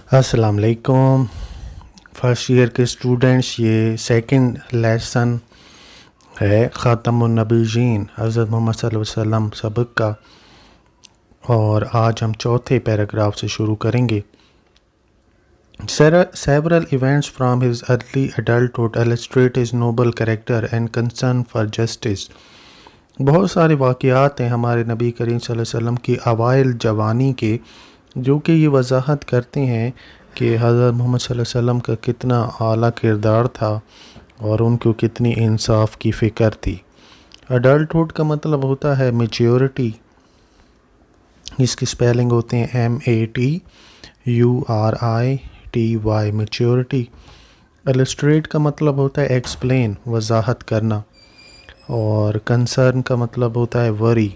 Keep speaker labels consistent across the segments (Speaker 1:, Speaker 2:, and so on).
Speaker 1: अस्सलाम वालेकुम first year के स्टूडेंट्स। ये सेकंड लेसन है ख़ातमुन नबीयीन हज़रत मोहम्मद सल्लल्लाहु अलैहि वसल्लम सबक का, और आज हम चौथे पैराग्राफ से शुरू करेंगे। Several events from his early adulthood illustrate his noble character and concern for justice. बहुत सारे वाक़यात हैं हमारे नबी करीम सल्लल्लाहु अलैहि वसल्लम की अवाइल जवानी के, जो कि ये वजाहत करते हैं कि हज़रत मोहम्मद सल्लल्लाहु अलैहि वसल्लम का कितना आला किरदार था और उनको कितनी इंसाफ की फ़िक्र थी। अडल्टहुड का मतलब होता है मैच्योरिटी, इसकी स्पेलिंग होते हैं MATURITY, मैच्योरिटी। इलस्ट्रेट का मतलब होता है एक्सप्लेन, वजाहत करना, और कंसर्न का मतलब होता है worry,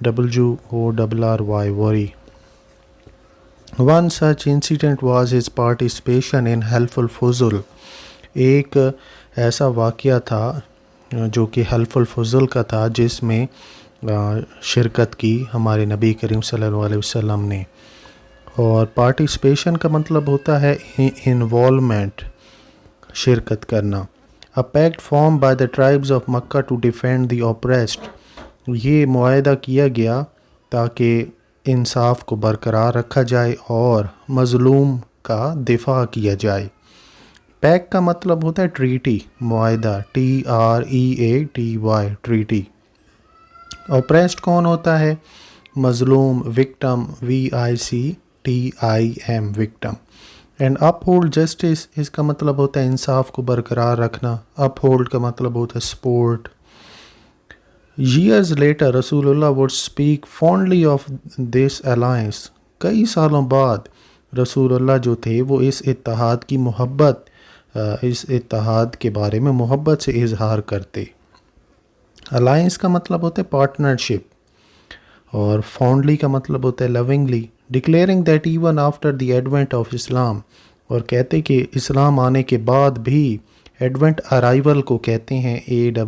Speaker 1: WORRY, worry. One such incident was his participation in Hilful Fuzul. एक ऐसा वाक़या था जो कि हल्फुल फुज़ुल का था, जिसमें शिरकत की हमारे नबी करीम सल्लल्लाहु अलैहि वसल्लम ने। और पार्टिसिपेशन का मतलब होता है इन्वॉल्वमेंट, शिरकत करना। A pact formed by the tribes of Makkah to defend the oppressed. ये मुआहदा किया गया ताकि इंसाफ को बरकरार रखा जाए और मज़लूम का दिफा किया जाए। पैक्ट का मतलब होता है ट्रीटी, मुआहदा, TREATY, ट्रीटी। ऑप्रेस्ड कौन होता है? मज़लूम, victim, VICTIM, victim. And uphold justice, इसका मतलब होता है इंसाफ को बरकरार रखना। अपहोल्ड का मतलब होता है सपोर्ट। Years later, रसूलुल्लाह would speak fondly of this alliance. कई सालों बाद रसूलुल्लाह जो थे वो इस इत्तेहाद की मोहब्बत, इस इत्तेहाद के बारे में मोहब्बत से इजहार करते। अलायंस का मतलब होता है पार्टनरशिप, और फॉन्डली का मतलब होता है lovingly. Declaring that even after the advent of Islam, और कहते कि इस्लाम आने के बाद भी, एडवेंट अराइवल को कहते हैं ARRIVAL,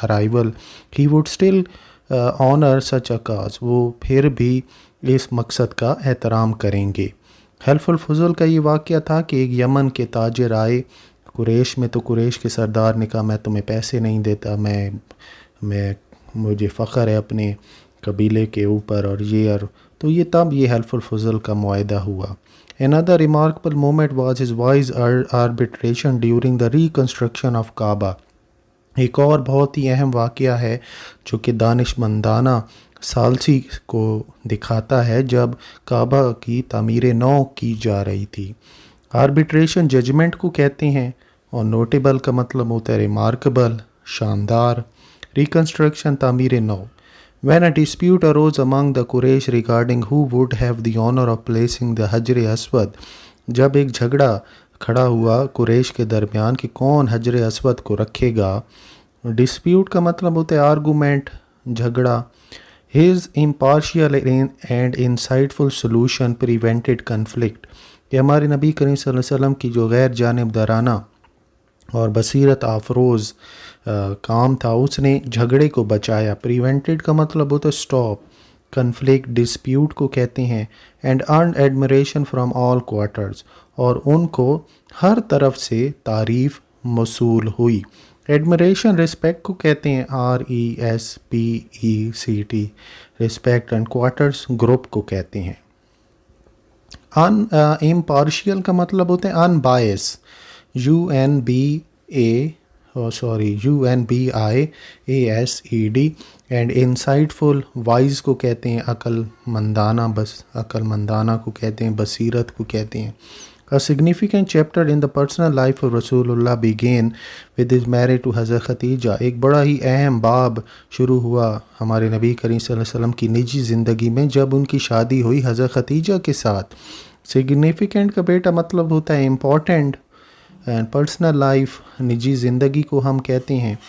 Speaker 1: arrival, he would still honour such a cause, वो फिर भी इस मकसद का एहतराम करेंगे। हिल्फुल फुज़ुल का ये वाक़या था कि एक यमन के ताजिर आए कुरैश में, तो कुरैश के सरदार ने कहा मैं तुम्हें पैसे नहीं देता, मुझे फ़ख्र है अपने कबीले के ऊपर, और तो ये तब ये हिल्फुल फुज़ुल का मुआहदा हुआ। Another remarkable moment was his wise arbitration during the reconstruction of Kaaba. एक और बहुत ही अहम वाक़या है जो कि दानिशमंदाना सालसी को दिखाता है जब काबा की तामीर नौ की जा रही थी। आर्बिट्रेशन जजमेंट को कहते हैं, और नोटेबल का मतलब होता है रिमार्केबल, शानदार। रिकन्स्ट्रक्शन, तामीर नौ। When a dispute arose among the Quraysh regarding who would have the honor of placing the Hajr Aswad, जब एक झगड़ा खड़ा हुआ कुरैश के दरमियान कि कौन हजर अस्वद को रखेगा। डिस्प्यूट का मतलब होता है आर्गूमेंट, झगड़ा। His impartial and insightful solution prevented conflict, कि हमारे नबी करीम सल्लल्लाहु अलैहि वसल्लम की जो गैर जानिबदाराना और बसीरत आफरोज़ काम था, उसने झगड़े को बचाया। प्रिवेंटेड का मतलब होता है स्टॉप, कन्फ्लिक्ट, डिस्प्यूट को कहते हैं। And earn admiration from all quarters, और उनको हर तरफ से तारीफ़ मौसूल हुई। एडमिरेशन रिस्पेक्ट को कहते हैं, RESPECT, respect. And quarters group को कहते हैं। इम्पार्शियल का मतलब होता है unbias, UNBIASED। And insightful, wise को कहते हैं अक्लमंदाना, अक्लमंदाना को कहते हैं, बसीरत को कहते हैं। A significant chapter in the personal life of Rasulullah began with his marriage to Hazrat Khatija. एक बड़ा ही अहम बाब शुरू हुआ हमारे नबी करीम सल्लल्लाहु अलैहि वसल्लम की निजी ज़िंदगी में जब उनकी शादी हुई हज़रत खतीजा के साथ। सिग्निफिकेंट का बेटा मतलब होता है इम्पॉर्टेंट, एंड पर्सनल लाइफ, निजी ज़िंदगी को हम कहते हैं।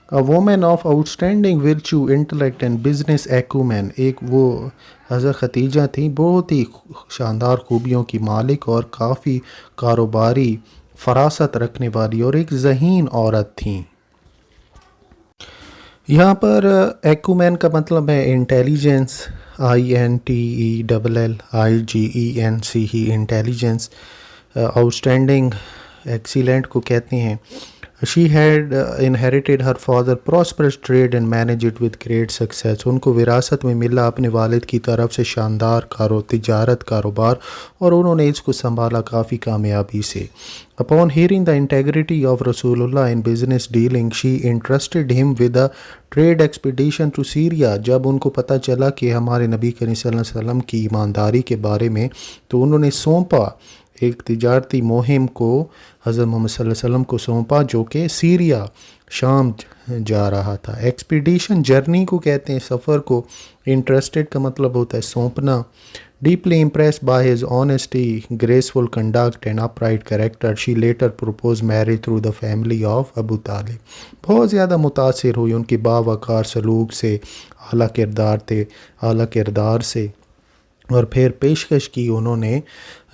Speaker 1: A women of outstanding virtue, intellect and business acumen, एक वो हज़रत खतीजा थी बहुत ही शानदार खूबियों की मालिक और काफ़ी कारोबारी फरासत रखने वाली, और एक ज़हीन औरत थी। यहाँ पर एक्यूमेन का मतलब है इंटेलिजेंस, INTELLIGENC ही इंटेलिजेंस, आउटस्टैंडिंग, एक्सीलेंट को कहते हैं। She had inherited her father prosperous trade and manage it with great success. उनको विरासत में मिला अपने वालिद की तरफ से शानदार तिजारत कारोबार, और उन्होंने इसको संभाला काफ़ी कामयाबी से। Upon hearing the integrity of Rasulullah in business dealing, she entrusted him with a trade expedition to Syria. जब उनको पता चला कि हमारे नबी करीम सल्लल्लाहु अलैहि वसल्लम की ईमानदारी के बारे में, तो उन्होंने सौंपा एक तिजारती मुहिम को, हज़रत मोहम्मद सल्लल्लाहु अलैहि वसल्लम को सौंपा, जो कि सीरिया शाम जा रहा था। एक्सपीडिशन जर्नी को कहते हैं, सफ़र को। इंटरेस्टेड का मतलब होता है सौंपना। Deeply impressed by his honesty, graceful conduct and upright character, she later proposed marriage through the family of Abu Talib. बहुत ज़्यादा मुतासिर हुई उनकी बावकार सलूक से, आला किरदार से, और फिर पेशकश की उन्होंने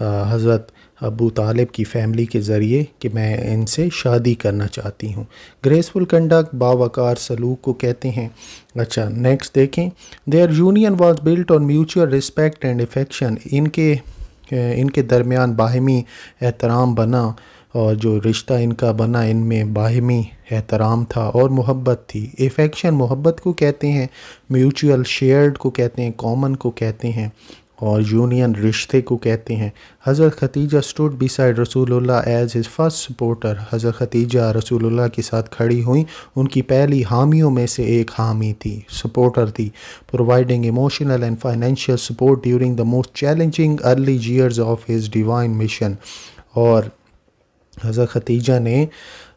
Speaker 1: हज़रत अबू तालिब की फ़ैमिली के ज़रिए कि मैं इनसे शादी करना चाहती हूँ। ग्रेसफुल कंडक्ट, बावकार सलूक को कहते हैं। अच्छा, नेक्स्ट देखें। Their union was built on mutual respect and affection. इनके दरमियान बाहमी एहतराम बना, और जो रिश्ता इनका बना इनमें बाहमी एहतराम था और मोहब्बत थी। अफेक्शन मोहब्बत को कहते हैं, म्यूचुअल शेयर्ड को कहते हैं, कॉमन को कहते हैं, और यूनियन रिश्ते को कहते हैं। हज़रत खदीजा स्टूड बिसाइड रसूलुल्लाह एज हिज फर्स्ट सपोर्टर। हज़रत खदीजा रसूलुल्लाह के साथ खड़ी हुई, उनकी पहली हामियों में से एक हामी थी, सपोर्टर थी। Providing emotional and financial support during the most challenging early years of his divine mission. और हज़रत खदीजा ने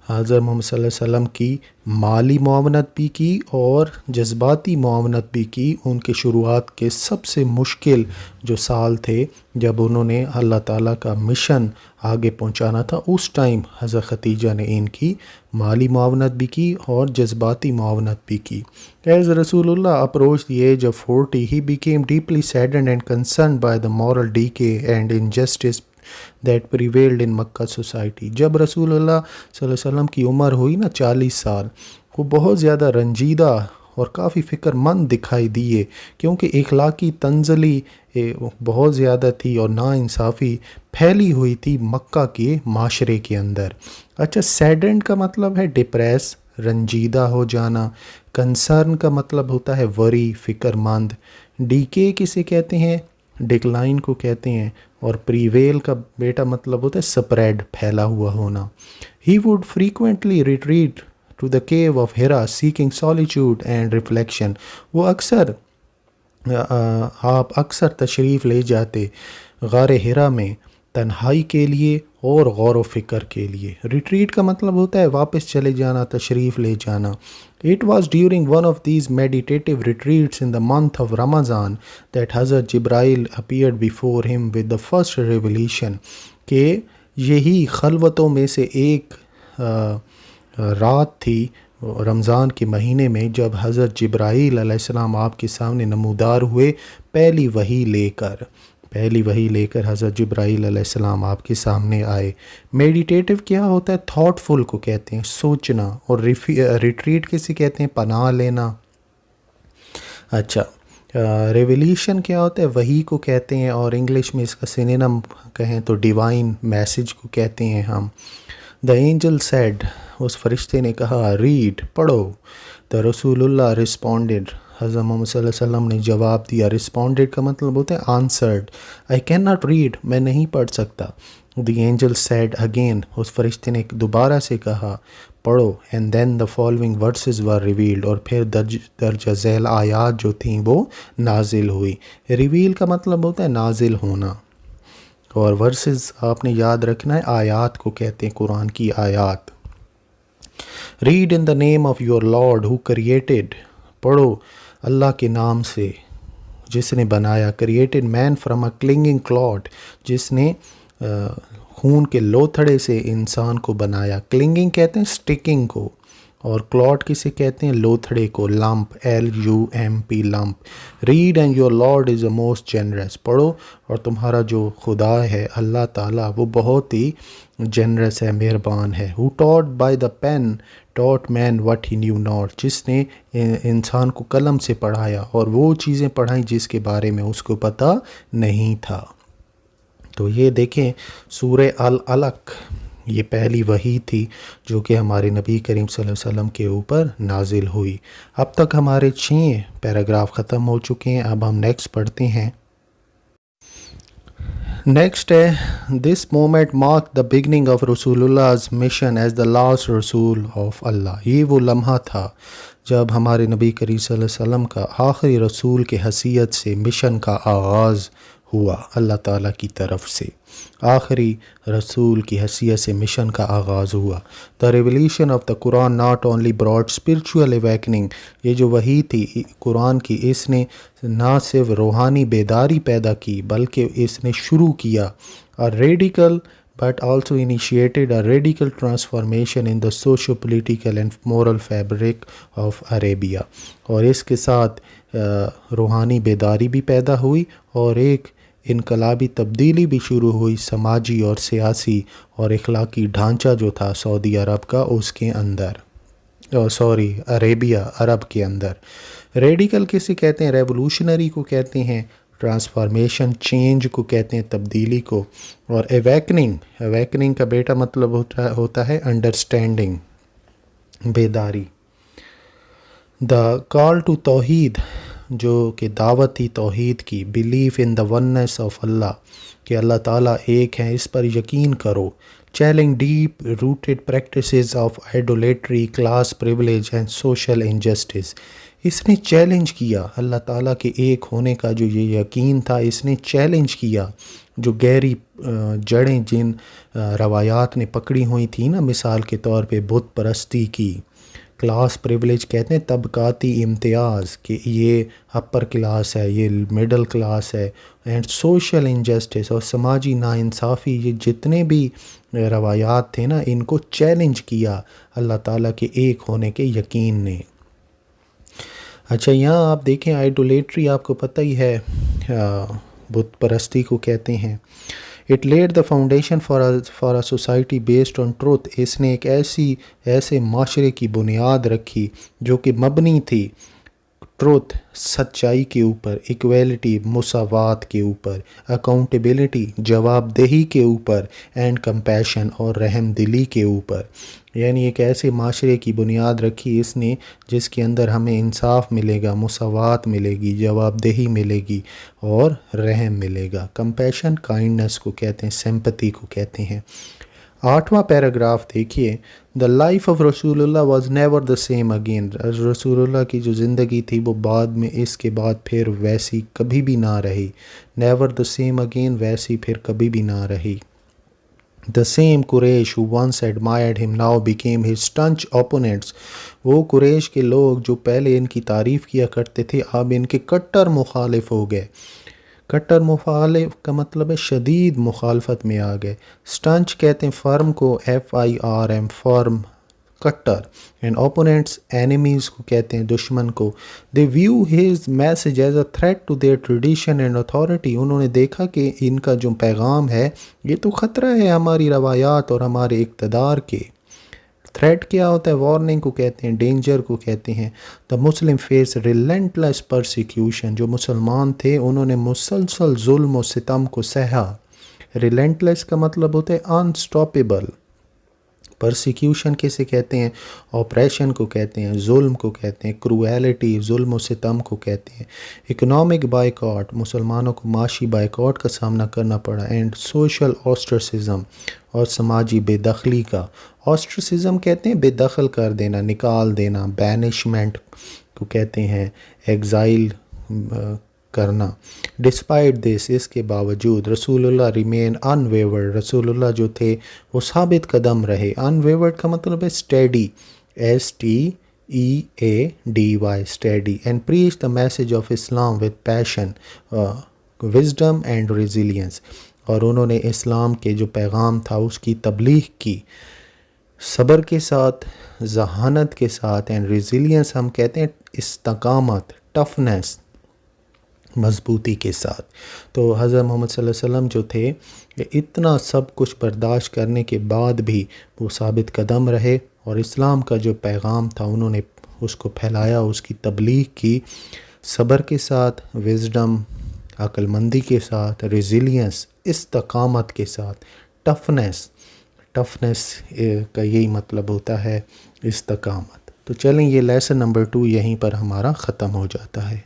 Speaker 1: हज़रत मोहम्मद सल्लल्लाहु अलैहि वसल्लम की माली मुआवनत भी की और जज्बाती मुआवनत भी की, उनके शुरुआत के सबसे मुश्किल जो साल थे जब उन्होंने अल्लाह ताला का मिशन आगे पहुंचाना था, उस टाइम हज़रत खदीजा ने इनकी माली मुआवनत भी की और जज्बाती मुआवनत भी की। एज रसूलुल्लाह approach the age of 40, he became deeply saddened and concerned by the moral decay and injustice that prevailed in Mecca society. जब रसूलुल्लाह सल्लल्लाहु अलैहि वसल्लम की उम्र हुई ना 40 साल, वो बहुत ज़्यादा रंजीदा और काफ़ी फ़िक्रमंद दिखाई दिए, क्योंकि इखलाकी तंजली बहुत ज़्यादा थी और नाइंसाफ़ी फैली हुई थी मक्का के माशरे के अंदर। अच्छा, सैडेंड का मतलब है डिप्रेस, रंजीदा हो जाना। कंसर्न का मतलब होता है वरी, फ़िक्रमंद। डीके किसे कहते हैं? डिक्लाइन को कहते हैं। और प्रीवेल का बेटा मतलब होता है स्प्रेड, फैला हुआ होना। He would frequently retreat to the cave of Hira seeking solitude and reflection. वो आप अक्सर तशरीफ़ ले जाते गारे हिरा में तन्हाई के लिए और गौर व फ़िक्र के लिए। रिट्रीट का मतलब होता है वापस चले जाना, तशरीफ़ ले जाना। It was during one of these meditative retreats in the month of Ramadan that Hazrat Jibrail appeared before him with the first revelation, कि यही खलवतों में से एक रात थी रमज़ान के महीने में जब हज़रत जिब्राईल अलैहिस्सलाम आपके सामने नमूदार हुए पहली वही लेकर हज़रत जिब्राईल अलैहिस्सलाम आपके सामने आए। मेडिटेटिव क्या होता है? थॉटफुल को कहते हैं, सोचना। और रिट्रीट किसे कहते हैं? पनाह लेना। अच्छा, रेवल्यूशन क्या होता है? वही को कहते हैं, और इंग्लिश में इसका सिनोनिम कहें तो डिवाइन मैसेज को कहते हैं हम। द एंजल सेड, उस फरिश्ते ने कहा, रीड, पढ़ो। द रसूलुल्लाह रिस्पॉन्डेड, हज़रत मोहम्मद सल्लल्लाहु अलैहि वसल्लम ने जवाब दिया। रिस्पॉन्डेड का मतलब होता है answered. I can not read, मैं नहीं पढ़ सकता। द एंजल सेड अगेन, उस फरिश्ते ने दोबारा से कहा, पढ़ो। And then the following verses were revealed, और फिर दर्ज झैल आयात जो थी वो नाजिल हुई। रिवील का मतलब होता है नाजिल होना, और वर्सेस आपने याद रखना है, आयात को कहते हैं, कुरान की आयात। Read in the name of your Lord who created, पढ़ो अल्लाह के नाम से जिसने बनाया। Created man from a clinging clot, जिसने खून के लोथड़े से इंसान को बनाया। क्लिंगिंग कहते हैं स्टिकिंग को, اور کلاٹ کسے کہتے ہیں؟ لوتھڑے کو، lump LUMP lump. Read and your Lord is a most generous. پڑھو اور تمہارا جو خدا ہے اللہ تعالیٰ وہ بہت ہی جنرس ہے، مہربان ہے. who taught by the pen taught man what he knew not. جس نے انسان کو قلم سے پڑھایا اور وہ چیزیں پڑھائیں جس کے بارے میں اس کو پتہ نہیں تھا. تو یہ دیکھیں سورہ العلق یہ پہلی وحی تھی جو کہ ہمارے نبی کریم صلی اللہ علیہ وسلم کے اوپر نازل ہوئی. اب تک ہمارے 6 پیراگراف ختم ہو چکے ہیں. اب ہم نیکسٹ پڑھتے ہیں. نیکسٹ ہے this moment mark the beginning of رسول اللہ's مشن ایز دا لاسٹ رسول آف اللہ. یہ وہ لمحہ تھا جب ہمارے نبی کریم صلی اللہ علیہ وسلم کا آخری رسول کے حیثیت سے مشن کا آغاز ہوا اللہ تعالیٰ کی طرف سے. آخری رسول کی حیثیت سے مشن کا آغاز ہوا. The revelation of the Quran not only brought spiritual awakening. یہ جو وحی تھی قرآن کی اس نے نہ صرف روحانی بیداری پیدا کی بلکہ اس نے شروع کیا radical but also initiated a radical transformation in the socio-political and moral fabric of Arabia. اور اس کے ساتھ روحانی بیداری بھی پیدا ہوئی اور ایک انقلابی تبدیلی بھی شروع ہوئی سماجی اور سیاسی اور اخلاقی ڈھانچہ جو تھا سعودی عرب کا اس کے اندر عربیہ عرب کے اندر. ریڈیکل کسے کہتے ہیں؟ ریولوشنری کو کہتے ہیں، ٹرانسفارمیشن چینج کو کہتے ہیں، تبدیلی کو. اور اویکننگ کا بیٹا مطلب ہوتا ہے انڈرسٹینڈنگ، بیداری. دا کال ٹو توحید جو کہ دعوت تھی توحید کی. Belief in the oneness of Allah کہ اللہ تعالیٰ ایک ہیں اس پر یقین کرو. Challenge deep rooted practices of idolatry, class privilege and social injustice. اس نے چیلنج کیا اللہ تعالیٰ کے ایک ہونے کا جو یہ یقین تھا، اس نے چیلنج کیا جو گہری جڑیں جن روایات نے پکڑی ہوئی تھیں نا، مثال کے طور پہ بت پرستی کی. کلاس پریولیج کہتے ہیں طبقاتی امتیاز کہ یہ اپر کلاس ہے، یہ مڈل کلاس ہے. اینڈ سوشل انجسٹس اور سماجی ناانصافی، یہ جتنے بھی روایات تھے نا ان کو چیلنج کیا اللہ تعالیٰ کے ایک ہونے کے یقین نے. اچھا یہاں آپ دیکھیں آئیڈولیٹری آپ کو پتہ ہی ہے بت پرستی کو کہتے ہیں. It laid the foundation for a society based on truth. اس نے ایک ایسے معاشرے کی بنیاد رکھی جو کہ مبنی تھی ٹروتھ، سچائی کے اوپر، ایکویلٹی، مساوات کے اوپر، اکاؤنٹیبلٹی، جواب دہی کے اوپر، اینڈ کمپیشن اور رحم دلی کے اوپر. یعنی ایک ایسے معاشرے کی بنیاد رکھی اس نے جس کے اندر ہمیں انصاف ملے گا، مساوات ملے گی، جواب دہی ملے گی اور رحم ملے گا. کمپیشن کائنڈنس کو کہتے ہیں، سمپتھی کو کہتے ہیں. 8واں پیراگراف دیکھیے. دا life of Rasul Allah was never the same again. رسول اللہ کی جو زندگی تھی وہ بعد میں اس کے بعد پھر ویسی کبھی بھی نہ رہی. نیور دا سیم اگین، ویسی پھر کبھی بھی نہ رہی. The same Quraysh who once admired him now became his staunch opponents. وہ قریش کے لوگ جو پہلے ان کی تعریف کیا کرتے تھے اب ان کے کٹر مخالف ہو گئے. کٹر مخالف کا مطلب ہے شدید مخالفت میں آ گئے. سٹنچ کہتے ہیں فرم کو، FIRM فرم، کٹر. اینڈ اوپوننٹس اینیمیز کو کہتے ہیں دشمن کو. They viewed his message as a threat to their tradition and authority. انہوں نے دیکھا کہ ان کا جو پیغام ہے یہ تو خطرہ ہے ہماری روایات اور ہمارے اقتدار کے. تھریٹ کیا ہوتا ہے؟ وارننگ کو کہتے ہیں، ڈینجر کو کہتے ہیں. دا مسلم فیس ریلنٹلیس پرسیکیوشن. جو مسلمان تھے انہوں نے مسلسل ظلم و ستم کو سہا. ریلنٹلیس کا مطلب ہوتا ہے انسٹاپیبل. پرسیکیوشن کسے کہتے ہیں؟ آپریشن کو کہتے ہیں، ظلم کو کہتے ہیں، کرویلٹی ظلم و ستم کو کہتے ہیں. اکنامک بائیکاٹ، مسلمانوں کو معاشی بائیکاٹ کا سامنا کرنا پڑا. اینڈ سوشل آسٹرسزم اور سماجی بے دخلی کا. آسٹرسزم کہتے ہیں بے دخل کر دینا، نکال دینا. بینشمنٹ کو کہتے ہیں ایگزائل کرنا. ڈسپائٹ دس، اس کے باوجود رسول اللہ ریمین ان ویورڈ. رسول اللہ جو تھے وہ ثابت قدم رہے. ان ویورڈ کا مطلب ہے steady, STEADY steady. And preach the message of Islam with passion, wisdom and resilience. اور انہوں نے اسلام کے جو پیغام تھا اس کی تبلیغ کی صبر کے ساتھ، ذہانت کے ساتھ، اینڈ ریزیلینس ہم کہتے ہیں استقامت، ٹفنس، مضبوطی کے ساتھ. تو حضرت محمد صلی اللہ علیہ وسلم جو تھے کہ اتنا سب کچھ برداشت کرنے کے بعد بھی وہ ثابت قدم رہے، اور اسلام کا جو پیغام تھا انہوں نے اس کو پھیلایا، اس کی تبلیغ کی، صبر کے ساتھ، وزڈم، عقل مندی کے ساتھ، ریزیلینس، استقامت کے ساتھ، ٹفنس کا یہی مطلب ہوتا ہے استقامت. تو چلیں یہ لیسن نمبر 2 یہیں پر ہمارا ختم ہو جاتا ہے.